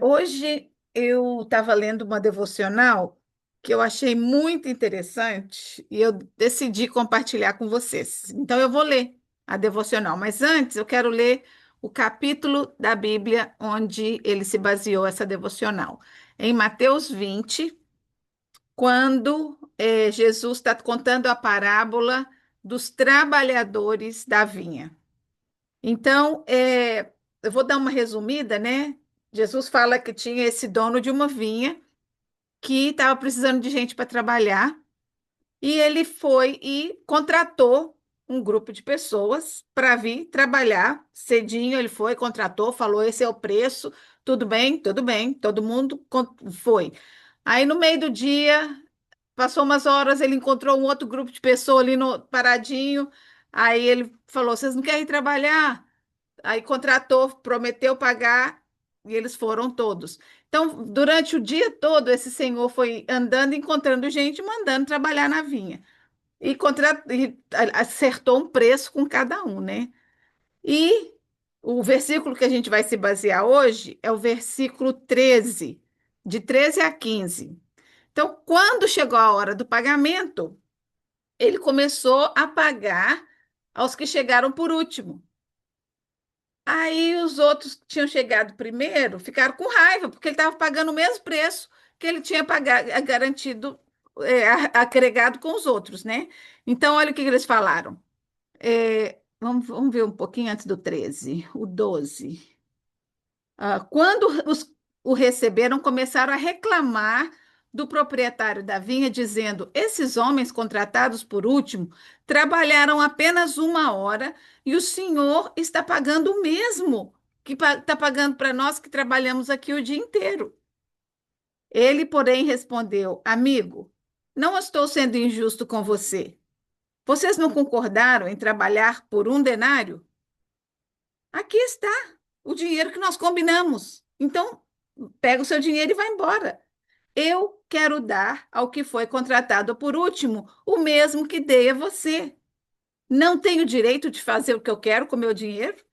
Hoje eu estava lendo uma devocional que eu achei muito interessante e eu decidi compartilhar com vocês. Então eu vou ler a devocional, mas antes eu quero ler o capítulo da Bíblia onde ele se baseou essa devocional. Em Mateus 20, quando Jesus está contando a parábola dos trabalhadores da vinha. Então, eu vou dar uma resumida, né? Jesus fala que tinha esse dono de uma vinha que estava precisando de gente para trabalhar, e ele foi e contratou um grupo de pessoas para vir trabalhar cedinho. Ele foi, contratou, falou: esse é o preço, tudo bem, todo mundo foi. Aí, no meio do dia, passou umas horas, ele encontrou um outro grupo de pessoas ali no paradinho. Aí ele falou: vocês não querem ir trabalhar? Aí contratou, prometeu pagar e eles foram todos. Então, durante o dia todo, esse senhor foi andando, encontrando gente, mandando trabalhar na vinha. E acertou um preço com cada um, né? E o versículo que a gente vai se basear hoje é o versículo 13, de 13 a 15. Então, quando chegou a hora do pagamento, ele começou a pagar aos que chegaram por último. Aí os outros que tinham chegado primeiro ficaram com raiva, porque ele estava pagando o mesmo preço que ele tinha pagado, garantido, agregado com os outros, né? Então, olha o que eles falaram. Vamos ver um pouquinho antes do 13, o 12. Quando o receberam, começaram a reclamar do proprietário da vinha, dizendo: esses homens contratados por último trabalharam apenas uma hora e o senhor está pagando o mesmo que está pagando para nós que trabalhamos aqui o dia inteiro. Ele, porém, respondeu: amigo, não estou sendo injusto com você. Vocês não concordaram em trabalhar por um denário? Aqui está o dinheiro que nós combinamos. Então, pega o seu dinheiro e vai embora. Eu quero dar ao que foi contratado por último o mesmo que dei a você. Não tenho direito de fazer o que eu quero com meu dinheiro?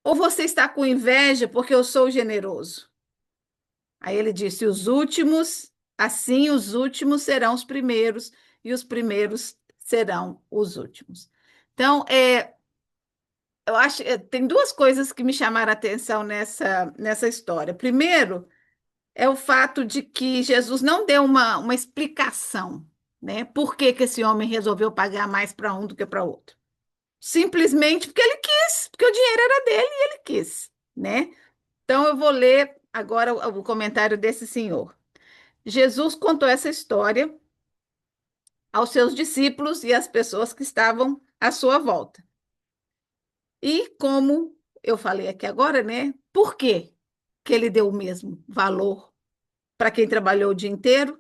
Ou você está com inveja porque eu sou generoso? Aí ele disse: os últimos, assim os últimos serão os primeiros, e os primeiros serão os últimos. Então, eu acho, tem duas coisas que me chamaram a atenção nessa história. Primeiro, é o fato de que Jesus não deu uma explicação, né? Por que que esse homem resolveu pagar mais para um do que para outro? Simplesmente porque ele quis, porque o dinheiro era dele e ele quis, né? Então eu vou ler agora o comentário desse senhor. Jesus contou essa história aos seus discípulos e às pessoas que estavam à sua volta. E como eu falei aqui agora, né? Por quê que ele deu o mesmo valor para quem trabalhou o dia inteiro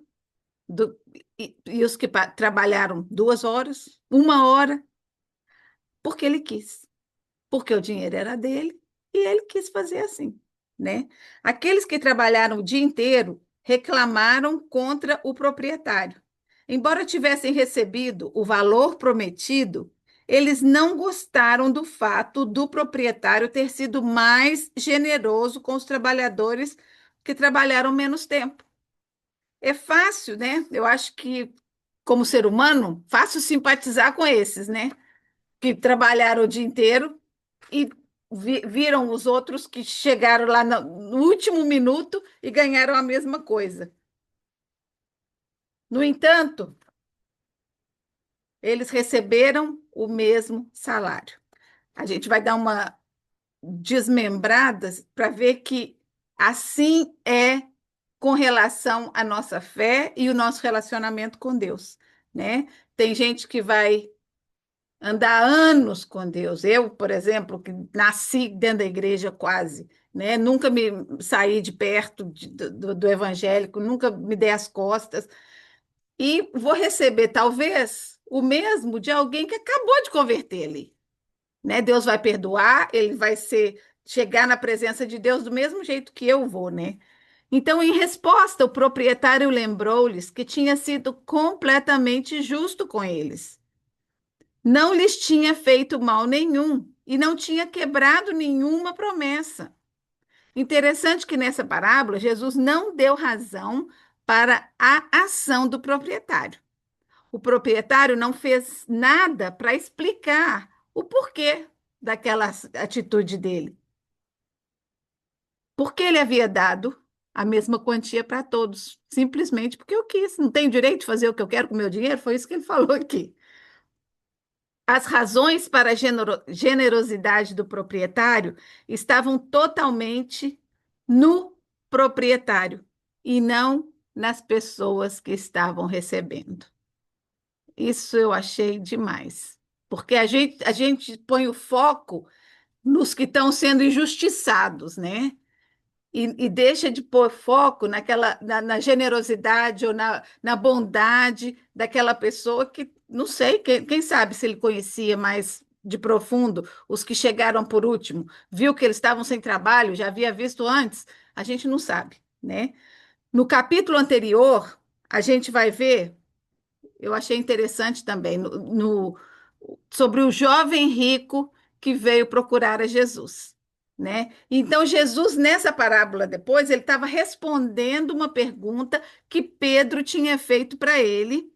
do- e os que trabalharam 2 horas, uma hora, porque ele quis, porque o dinheiro era dele e ele quis fazer assim, né? Aqueles que trabalharam o dia inteiro reclamaram contra o proprietário. Embora tivessem recebido o valor prometido, eles não gostaram do fato do proprietário ter sido mais generoso com os trabalhadores que trabalharam menos tempo. É fácil, né? Eu acho que, como ser humano, fácil simpatizar com esses, né? Que trabalharam o dia inteiro e viram os outros que chegaram lá no último minuto e ganharam a mesma coisa. No entanto, eles receberam o mesmo salário. A gente vai dar uma desmembrada para ver que assim é com relação à nossa fé e o nosso relacionamento com Deus, né? Tem gente que vai andar anos com Deus. Eu, por exemplo, que nasci dentro da igreja quase, né? Nunca me saí de perto do evangélico, nunca me dei as costas e vou receber talvez o mesmo de alguém que acabou de converter ali, né? Deus vai perdoar, ele vai chegar na presença de Deus do mesmo jeito que eu vou, né? Então, em resposta, o proprietário lembrou-lhes que tinha sido completamente justo com eles. Não lhes tinha feito mal nenhum e não tinha quebrado nenhuma promessa. Interessante que nessa parábola, Jesus não deu razão para a ação do proprietário. O proprietário não fez nada para explicar o porquê daquela atitude dele. Porque ele havia dado a mesma quantia para todos, simplesmente porque eu quis. Não tenho direito de fazer o que eu quero com o meu dinheiro? Foi isso que ele falou aqui. As razões para a generosidade do proprietário estavam totalmente no proprietário e não nas pessoas que estavam recebendo. Isso eu achei demais, porque a gente põe o foco nos que estão sendo injustiçados, né? E deixa de pôr foco na generosidade ou na bondade daquela pessoa que, não sei, quem sabe se ele conhecia mais de profundo os que chegaram por último, viu que eles estavam sem trabalho, já havia visto antes, a gente não sabe, né? No capítulo anterior, a gente vai ver, eu achei interessante também, sobre o jovem rico que veio procurar a Jesus, né? Então, Jesus, nessa parábola depois, ele estava respondendo uma pergunta que Pedro tinha feito para ele,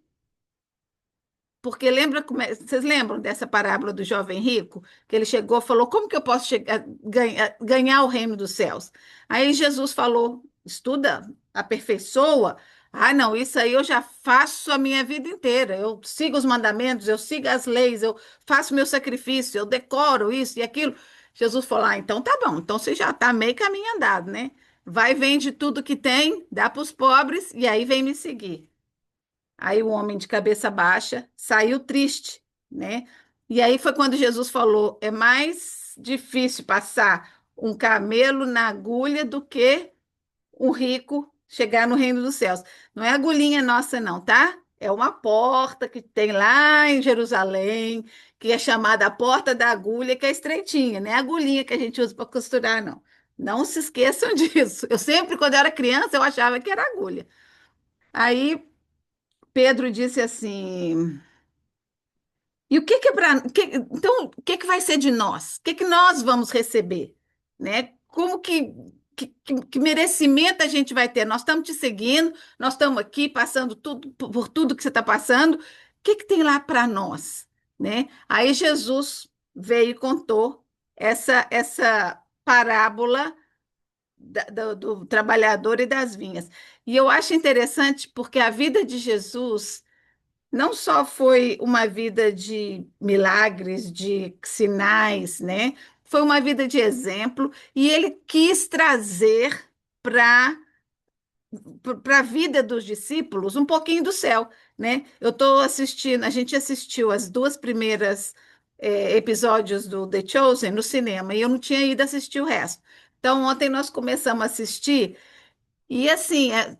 porque lembra, vocês lembram dessa parábola do jovem rico? Que ele chegou e falou: Como que eu posso ganhar o reino dos céus? Aí Jesus falou: Estuda, aperfeiçoa. Ah, não, isso aí eu já faço a minha vida inteira. Eu sigo os mandamentos, eu sigo as leis, eu faço meu sacrifício, eu decoro isso e aquilo. Jesus falou: Ah, então tá bom, então você já está meio caminho andado, né? Vai, vende tudo que tem, dá para os pobres e aí vem me seguir. Aí o homem de cabeça baixa saiu triste, né? E aí foi quando Jesus falou: é mais difícil passar um camelo na agulha do que um rico chegar no reino dos céus. Não é agulhinha nossa, não, tá? É uma porta que tem lá em Jerusalém, que é chamada a porta da agulha, que é estreitinha, não é a agulhinha que a gente usa para costurar, não. Não se esqueçam disso. Eu sempre, quando eu era criança, eu achava que era agulha. Aí Pedro disse assim: E o que que é para, então, o que que vai ser de nós? O que que nós vamos receber, né? Como que merecimento a gente vai ter? Nós estamos te seguindo, nós estamos aqui passando tudo por tudo que você está passando. O que que tem lá para nós, né? Aí Jesus veio e contou essa parábola do trabalhador e das vinhas. E eu acho interessante porque a vida de Jesus não só foi uma vida de milagres, de sinais, né? Foi uma vida de exemplo e ele quis trazer para para a vida dos discípulos um pouquinho do céu, né? Eu estou assistindo, a gente assistiu as duas primeiras episódios do The Chosen no cinema e eu não tinha ido assistir o resto. Então ontem nós começamos a assistir e assim, a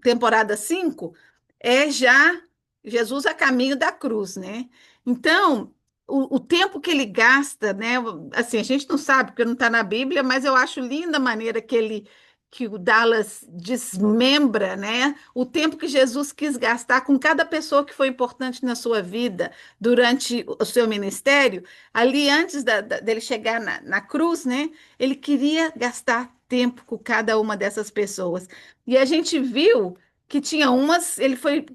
temporada 5 é já Jesus a caminho da cruz, né? Então, o tempo que ele gasta, né? Assim, a gente não sabe, porque não está na Bíblia, mas eu acho linda a maneira que o Dallas desmembra, né? O tempo que Jesus quis gastar com cada pessoa que foi importante na sua vida durante o seu ministério, ali antes dele chegar na cruz, né? Ele queria gastar tempo com cada uma dessas pessoas. E a gente viu que tinha umas, ele foi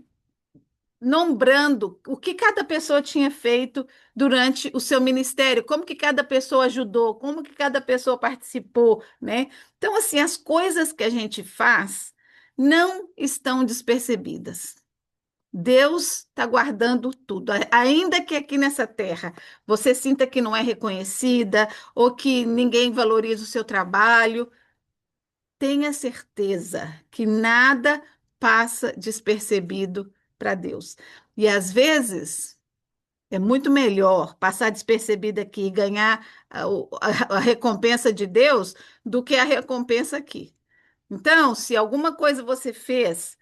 nombrando o que cada pessoa tinha feito durante o seu ministério, como que cada pessoa ajudou, como que cada pessoa participou, né? Então, assim, as coisas que a gente faz não estão despercebidas. Deus está guardando tudo, ainda que aqui nessa terra você sinta que não é reconhecida ou que ninguém valoriza o seu trabalho, tenha certeza que nada passa despercebido para Deus. E às vezes é muito melhor passar despercebido aqui e ganhar a recompensa de Deus do que a recompensa aqui. Então, se alguma coisa você fez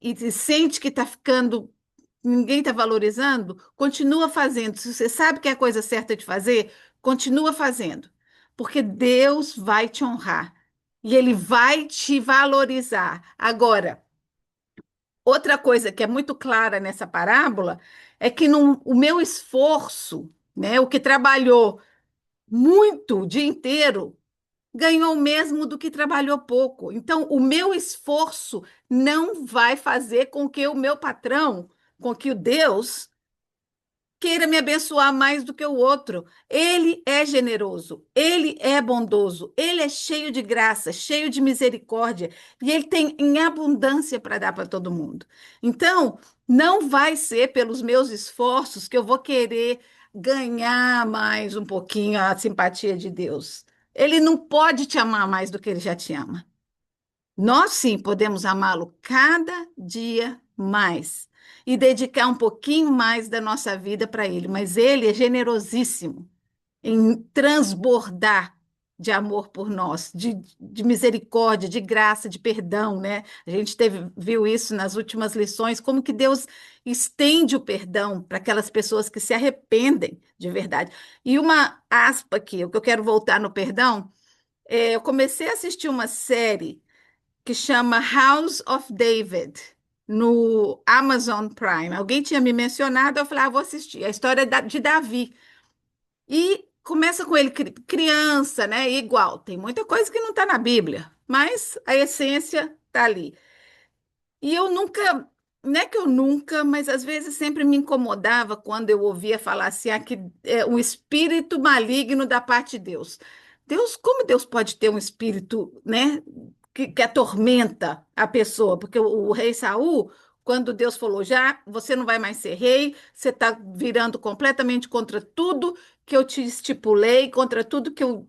e sente que está ficando, ninguém está valorizando, continua fazendo. Se você sabe que é a coisa certa de fazer, continua fazendo, porque Deus vai te honrar e Ele vai te valorizar. Agora, outra coisa que é muito clara nessa parábola é que o meu esforço, né, o que trabalhou muito, o dia inteiro, ganhou o mesmo do que trabalhou pouco. Então, o meu esforço não vai fazer com que o meu patrão, com que o Deus queira me abençoar mais do que o outro. Ele é generoso, ele é bondoso, ele é cheio de graça, cheio de misericórdia, e ele tem em abundância para dar para todo mundo. Então, não vai ser pelos meus esforços que eu vou querer ganhar mais um pouquinho a simpatia de Deus. Ele não pode te amar mais do que ele já te ama. Nós sim podemos amá-lo cada dia mais e dedicar um pouquinho mais da nossa vida para ele, mas ele é generosíssimo em transbordar de amor por nós, de misericórdia, de graça, de perdão, né? A gente viu isso nas últimas lições, como que Deus estende o perdão para aquelas pessoas que se arrependem de verdade. E uma aspa aqui, o que eu quero voltar no perdão, eu comecei a assistir uma série que chama House of David, no Amazon Prime. Alguém tinha me mencionado, eu falei, vou assistir. A história de Davi. E começa com ele criança, né? Igual, tem muita coisa que não está na Bíblia, mas a essência está ali. E eu nunca, não é que eu nunca, mas às vezes sempre me incomodava quando eu ouvia falar assim, que é um espírito maligno da parte de Deus. Deus, como Deus pode ter um espírito, né, que atormenta a pessoa? Porque o rei Saul, quando Deus falou, já você não vai mais ser rei, você está virando completamente contra tudo que eu te estipulei, contra tudo que eu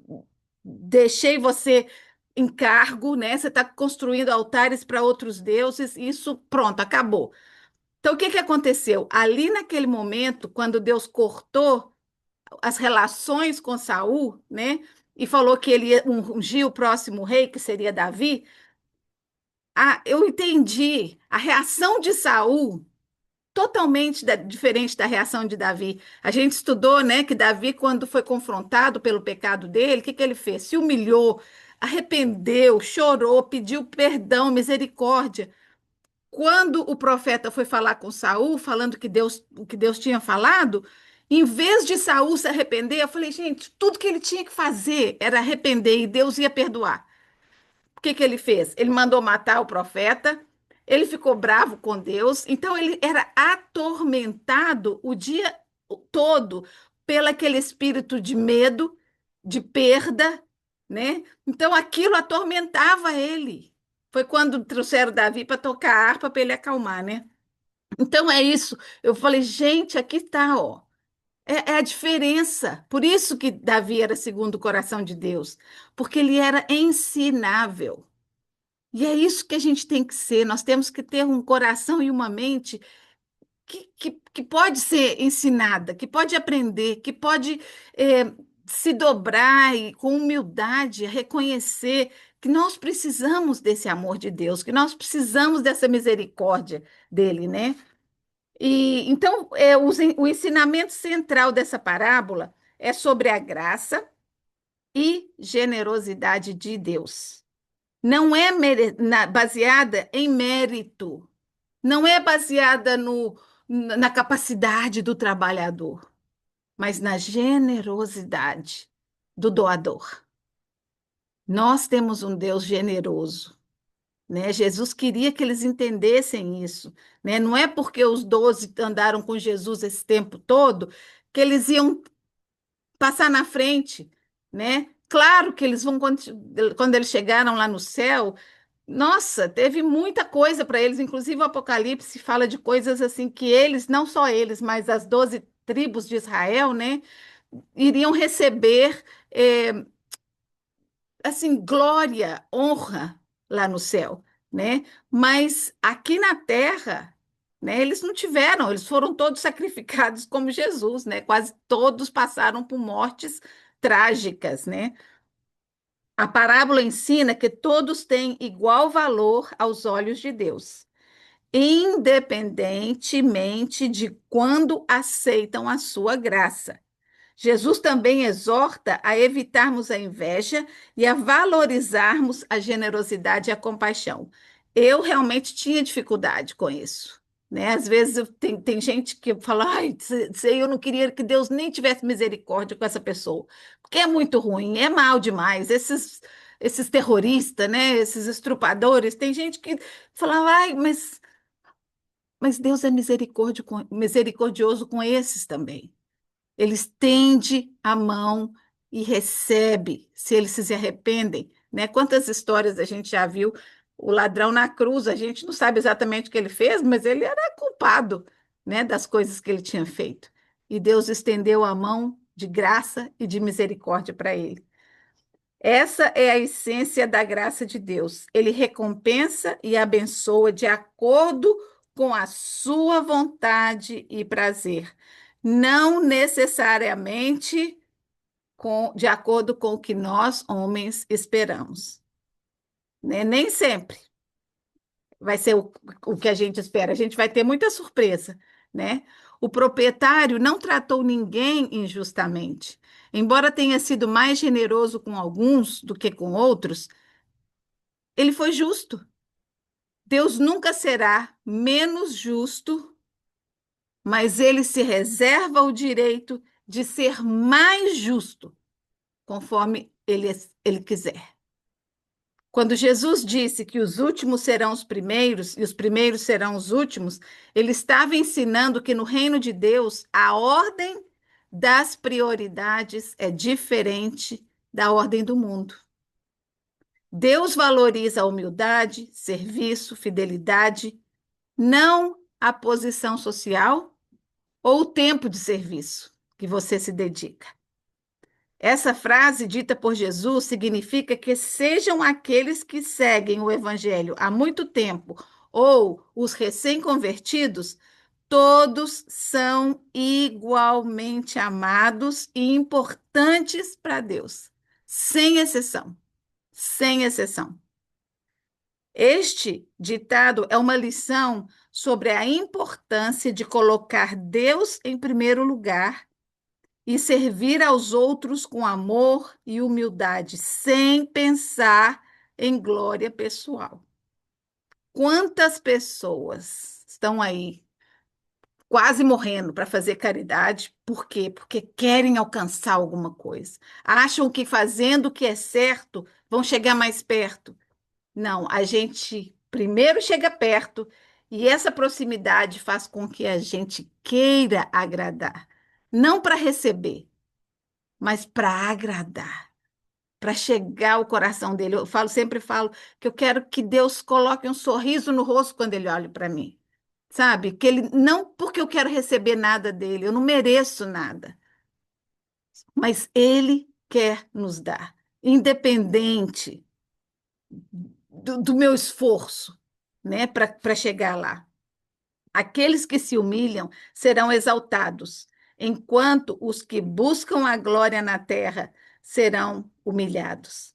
deixei você encargo, né? Você está construindo altares para outros deuses, isso pronto, acabou. Então, o que que aconteceu? Ali naquele momento, quando Deus cortou as relações com Saul, né? E falou que ele ia ungir o próximo rei, que seria Davi, eu entendi a reação de Saul totalmente diferente da reação de Davi. A gente estudou, né, que Davi, quando foi confrontado pelo pecado dele, o que que ele fez? Se humilhou, arrependeu, chorou, pediu perdão, misericórdia. Quando o profeta foi falar com Saul, falando o que Deus tinha falado, em vez de Saul se arrepender, eu falei, gente, tudo que ele tinha que fazer era arrepender e Deus ia perdoar. O que que ele fez? Ele mandou matar o profeta, ele ficou bravo com Deus, então ele era atormentado o dia todo pelo aquele espírito de medo, de perda, né? Então aquilo atormentava ele. Foi quando trouxeram Davi para tocar a harpa para ele acalmar, né? Então é isso. Eu falei, gente, aqui está, ó. É a diferença. Por isso que Davi era segundo o coração de Deus, porque ele era ensinável. E é isso que a gente tem que ser. Nós temos que ter um coração e uma mente que pode ser ensinada, que pode aprender, que pode se dobrar e, com humildade, reconhecer que nós precisamos desse amor de Deus, que nós precisamos dessa misericórdia dele, né? E então, o ensinamento central dessa parábola é sobre a graça e generosidade de Deus. Não é baseada em mérito, não é baseada na capacidade do trabalhador, mas na generosidade do doador. Nós temos um Deus generoso, né? Jesus queria que eles entendessem isso, né? Não é porque os 12 andaram com Jesus esse tempo todo que eles iam passar na frente, né? Claro que eles vão, quando eles chegaram lá no céu, nossa, teve muita coisa para eles, inclusive o Apocalipse fala de coisas assim que eles, não só eles, mas as 12 tribos de Israel, né, iriam receber, assim, glória, honra lá no céu, né? Mas aqui na terra, né, eles não tiveram, eles foram todos sacrificados como Jesus, né? Quase todos passaram por mortes trágicas, né? A parábola ensina que todos têm igual valor aos olhos de Deus, independentemente de quando aceitam a sua graça. Jesus também exorta a evitarmos a inveja e a valorizarmos a generosidade e a compaixão. Eu realmente tinha dificuldade com isso. né? Às vezes tem gente que fala, ai, eu não queria que Deus nem tivesse misericórdia com essa pessoa, porque é muito ruim, é mal demais. Esses terroristas, né? Esses estrupadores, tem gente que fala, ai, mas Deus é misericordioso com esses também. Ele estende a mão e recebe, se eles se arrependem, né? Quantas histórias a gente já viu? O ladrão na cruz, a gente não sabe exatamente o que ele fez, mas ele era culpado, né, das coisas que ele tinha feito. E Deus estendeu a mão de graça e de misericórdia para ele. Essa é a essência da graça de Deus. Ele recompensa e abençoa de acordo com a sua vontade e prazer, não necessariamente de acordo com o que nós, homens, esperamos, né? Nem sempre vai ser o que a gente espera. A gente vai ter muita surpresa, né? O proprietário não tratou ninguém injustamente. Embora tenha sido mais generoso com alguns do que com outros, ele foi justo. Deus nunca será menos justo, mas ele se reserva o direito de ser mais justo, conforme ele quiser. Quando Jesus disse que os últimos serão os primeiros e os primeiros serão os últimos, ele estava ensinando que no reino de Deus a ordem das prioridades é diferente da ordem do mundo. Deus valoriza a humildade, serviço, fidelidade, não a posição social ou o tempo de serviço que você se dedica. Essa frase dita por Jesus significa que sejam aqueles que seguem o evangelho há muito tempo ou os recém-convertidos, todos são igualmente amados e importantes para Deus, sem exceção, sem exceção. Este ditado é uma lição sobre a importância de colocar Deus em primeiro lugar e servir aos outros com amor e humildade, sem pensar em glória pessoal. Quantas pessoas estão aí quase morrendo para fazer caridade? Por quê? Porque querem alcançar alguma coisa. Acham que fazendo o que é certo vão chegar mais perto. Não, a gente primeiro chega perto e essa proximidade faz com que a gente queira agradar, não para receber, mas para agradar, para chegar ao coração dele. Sempre falo que eu quero que Deus coloque um sorriso no rosto quando ele olha para mim. Sabe? Que ele não porque eu quero receber nada dele, eu não mereço nada, mas ele quer nos dar, independente do meu esforço, né, para chegar lá. Aqueles que se humilham serão exaltados, enquanto os que buscam a glória na terra serão humilhados.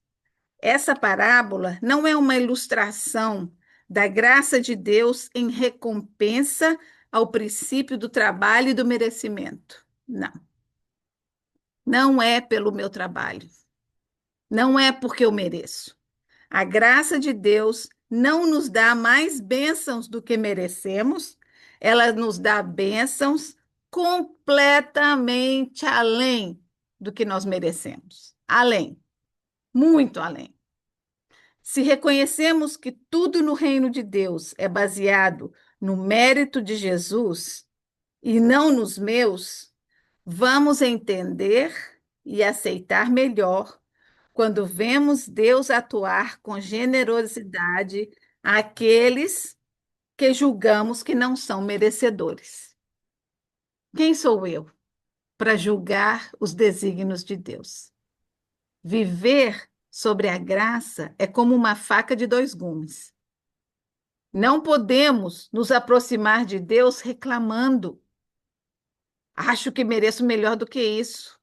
Essa parábola não é uma ilustração da graça de Deus em recompensa ao princípio do trabalho e do merecimento. Não, não é pelo meu trabalho, não é porque eu mereço. A graça de Deus não nos dá mais bênçãos do que merecemos, ela nos dá bênçãos completamente além do que nós merecemos. Além, muito além. Se reconhecemos que tudo no reino de Deus é baseado no mérito de Jesus e não nos meus, vamos entender e aceitar melhor quando vemos Deus atuar com generosidade àqueles que julgamos que não são merecedores. Quem sou eu para julgar os desígnios de Deus? Viver sobre a graça é como uma faca de dois gumes. Não podemos nos aproximar de Deus reclamando. Acho que mereço melhor do que isso.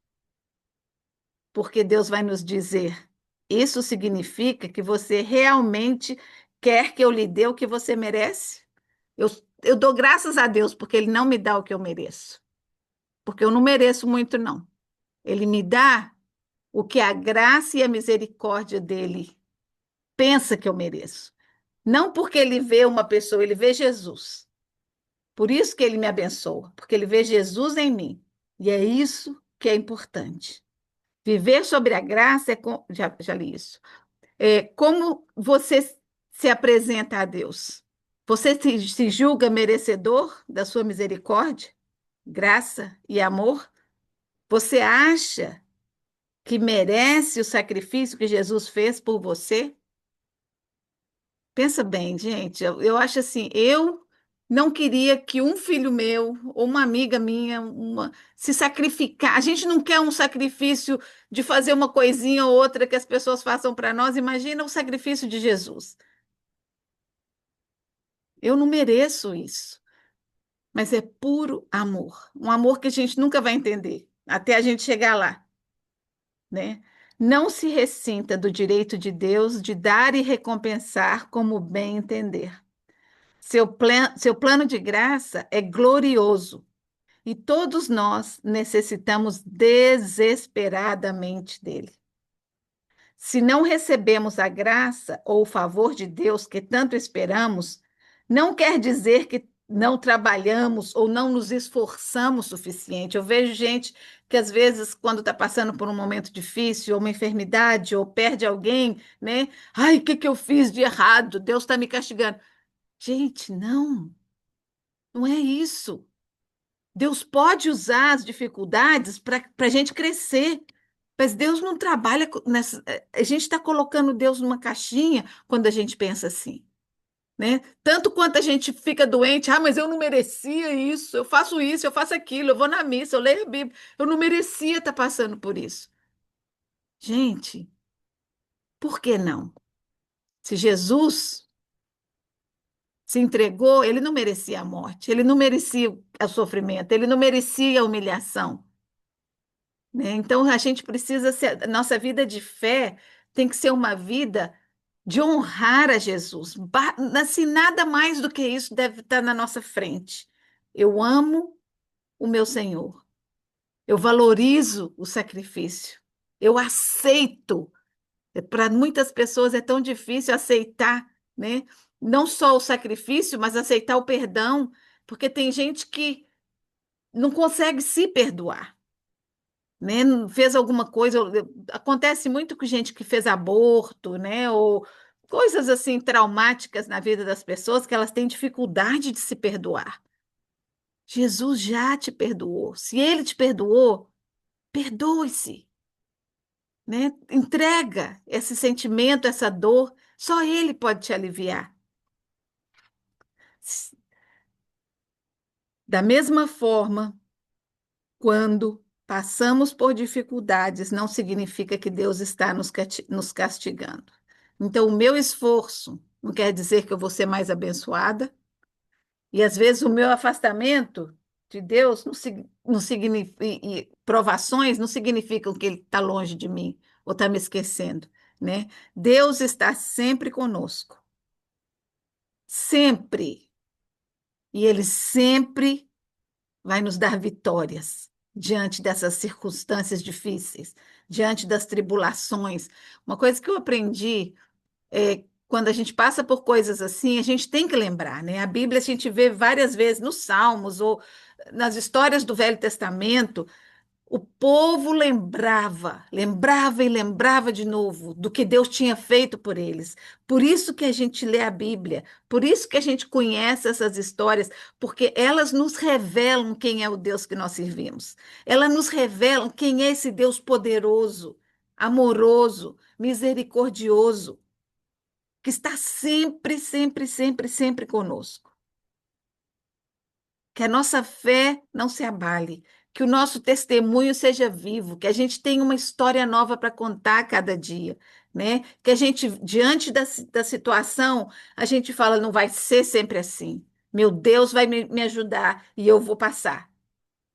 Porque Deus vai nos dizer: isso significa que você realmente quer que eu lhe dê o que você merece? Eu, eu dou graças a Deus porque Ele não me dá o que eu mereço. Porque eu não mereço muito, não. Ele me dá o que a graça e a misericórdia dele pensa que eu mereço. Não porque ele vê uma pessoa, ele vê Jesus. Por isso que ele me abençoa, porque ele vê Jesus em mim. E é isso que é importante. Viver sobre a graça já li isso. É como você se apresenta a Deus. Você se julga merecedor da sua misericórdia, graça e amor? Você acha que merece o sacrifício que Jesus fez por você? Pensa bem, gente. Eu acho assim, eu não queria que um filho meu ou uma amiga minha se sacrificar. A gente não quer um sacrifício de fazer uma coisinha ou outra que as pessoas façam para nós. Imagina o sacrifício de Jesus. Eu não mereço isso, mas é puro amor. Um amor que a gente nunca vai entender até a gente chegar lá, né? Não se ressinta do direito de Deus de dar e recompensar como bem entender. Seu plano de graça é glorioso e todos nós necessitamos desesperadamente dele. Se não recebemos a graça ou o favor de Deus que tanto esperamos, não quer dizer que não trabalhamos ou não nos esforçamos o suficiente. Eu vejo gente que, às vezes, quando está passando por um momento difícil, ou uma enfermidade, ou perde alguém, né? Ai, o que que eu fiz de errado? Deus está me castigando. Gente, não, não é isso. Deus pode usar as dificuldades para a gente crescer. Mas Deus não trabalha nessa. A gente está colocando Deus numa caixinha quando a gente pensa assim, né? Tanto quanto a gente fica doente, mas eu não merecia isso, eu faço aquilo, eu vou na missa, eu leio a Bíblia, eu não merecia estar passando por isso. Gente, por que não? Se Jesus se entregou, ele não merecia a morte, ele não merecia o sofrimento, ele não merecia a humilhação. Né? Então, a gente precisa ser, nossa vida de fé tem que ser uma vida de honrar a Jesus. Assim, nada mais do que isso deve estar na nossa frente. Eu amo o meu Senhor, eu valorizo o sacrifício, eu aceito. Para muitas pessoas é tão difícil aceitar, né? Não só o sacrifício, mas aceitar o perdão, porque tem gente que não consegue se perdoar, né? Fez alguma coisa. Acontece muito com gente que fez aborto, né? Ou coisas assim traumáticas na vida das pessoas que elas têm dificuldade de se perdoar. Jesus já te perdoou. Se ele te perdoou, perdoe-se, né? Entrega esse sentimento, essa dor. Só ele pode te aliviar. Da mesma forma, quando passamos por dificuldades, não significa que Deus está nos castigando. Então, o meu esforço não quer dizer que eu vou ser mais abençoada, e às vezes o meu afastamento de Deus não significa, e provações não significam que Ele está longe de mim ou está me esquecendo, né? Deus está sempre conosco, sempre, e Ele sempre vai nos dar vitórias diante dessas circunstâncias difíceis, diante das tribulações. Uma coisa que eu aprendi é quando a gente passa por coisas assim, a gente tem que lembrar, né? A Bíblia a gente vê várias vezes nos Salmos ou nas histórias do Velho Testamento, o povo lembrava e lembrava de novo do que Deus tinha feito por eles. Por isso que a gente lê a Bíblia, por isso que a gente conhece essas histórias, porque elas nos revelam quem é o Deus que nós servimos. Elas nos revelam quem é esse Deus poderoso, amoroso, misericordioso, que está sempre, sempre, sempre, sempre conosco. Que a nossa fé não se abale, que o nosso testemunho seja vivo, que a gente tenha uma história nova para contar a cada dia, né? Que a gente, diante da situação, a gente fala, não vai ser sempre assim. Meu Deus vai me ajudar e eu vou passar,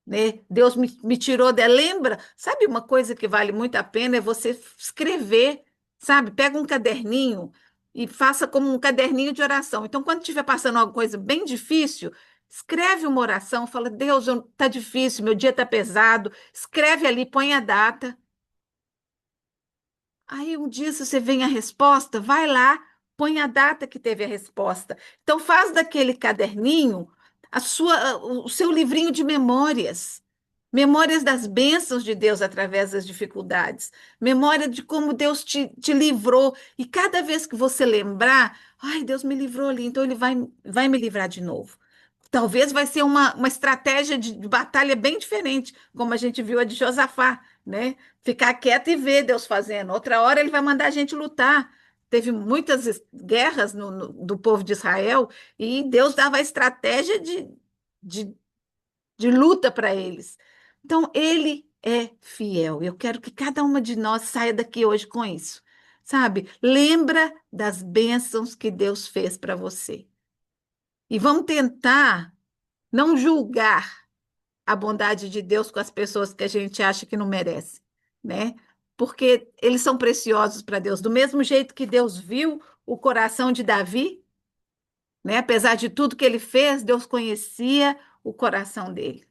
né? Deus me tirou dela. Lembra? Sabe uma coisa que vale muito a pena é você escrever, sabe? Pega um caderninho e faça como um caderninho de oração. Então, quando estiver passando alguma coisa bem difícil, escreve uma oração, fala: Deus, tá difícil, meu dia tá pesado. Escreve ali, põe a data. Aí um dia, se você vem a resposta, vai lá, põe a data que teve a resposta. Então, faz daquele caderninho o seu livrinho de memórias. Memórias das bênçãos de Deus através das dificuldades. Memória de como Deus te livrou. E cada vez que você lembrar, ai, Deus me livrou ali, então Ele vai me livrar de novo. Talvez vai ser uma estratégia de batalha bem diferente, como a gente viu a de Josafá, né? Ficar quieto e ver Deus fazendo. Outra hora ele vai mandar a gente lutar. Teve muitas guerras do povo de Israel e Deus dava a estratégia de, de luta para eles. Então, ele é fiel. Eu quero que cada uma de nós saia daqui hoje com isso. Sabe? Lembra das bênçãos que Deus fez para você. E vamos tentar não julgar a bondade de Deus com as pessoas que a gente acha que não merece, né? Porque eles são preciosos para Deus. Do mesmo jeito que Deus viu o coração de Davi, né? Apesar de tudo que ele fez, Deus conhecia o coração dele.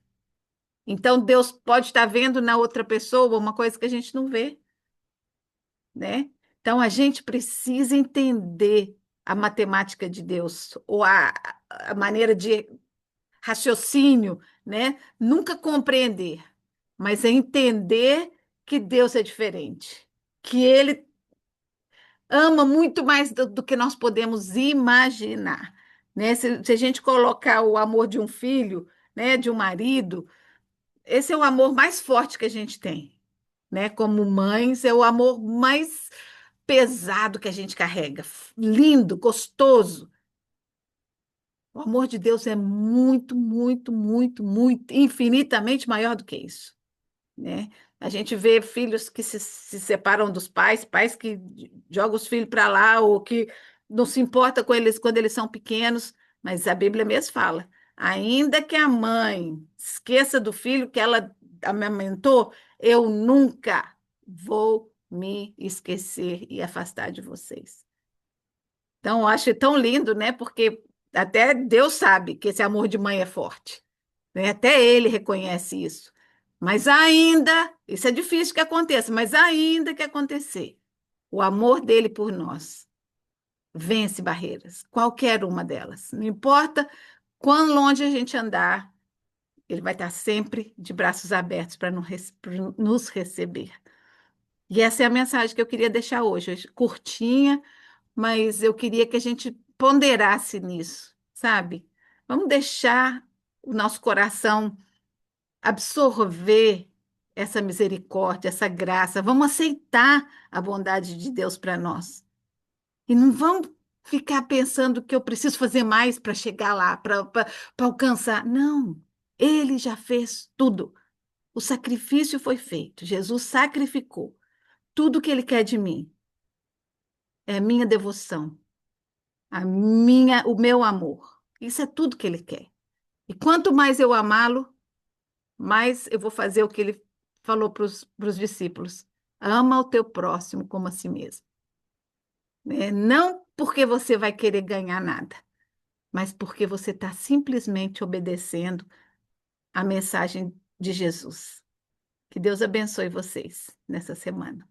Então Deus pode estar vendo na outra pessoa uma coisa que a gente não vê, né? Então a gente precisa entender a matemática de Deus, ou a maneira de raciocínio, né? Nunca compreender, mas é entender que Deus é diferente, que Ele ama muito mais do que nós podemos imaginar, né? Se a gente colocar o amor de um filho, né, de um marido, esse é o amor mais forte que a gente tem, né? Como mães, é o amor mais pesado que a gente carrega, lindo, gostoso. O amor de Deus é muito, muito, muito, muito, infinitamente maior do que isso, né? A gente vê filhos que se separam dos pais, pais que jogam os filhos para lá ou que não se importa com eles quando eles são pequenos, mas a Bíblia mesmo fala, ainda que a mãe esqueça do filho que ela amamentou, eu nunca vou me esquecer e afastar de vocês. Então, eu acho tão lindo, né? Porque até Deus sabe que esse amor de mãe é forte, né? Até ele reconhece isso. Mas ainda, isso é difícil que aconteça, mas ainda que acontecer, o amor dele por nós vence barreiras, qualquer uma delas. Não importa quão longe a gente andar, ele vai estar sempre de braços abertos para nos receber. E essa é a mensagem que eu queria deixar hoje, curtinha, mas eu queria que a gente ponderasse nisso, sabe? Vamos deixar o nosso coração absorver essa misericórdia, essa graça. Vamos aceitar a bondade de Deus para nós. E não vamos ficar pensando que eu preciso fazer mais para chegar lá, para alcançar. Não, ele já fez tudo. O sacrifício foi feito. Jesus sacrificou. Tudo que ele quer de mim é a minha devoção, o meu amor. Isso é tudo que ele quer. E quanto mais eu amá-lo, mais eu vou fazer o que ele falou para os discípulos: ama o teu próximo como a si mesmo. Né? Não porque você vai querer ganhar nada, mas porque você está simplesmente obedecendo a mensagem de Jesus. Que Deus abençoe vocês nessa semana.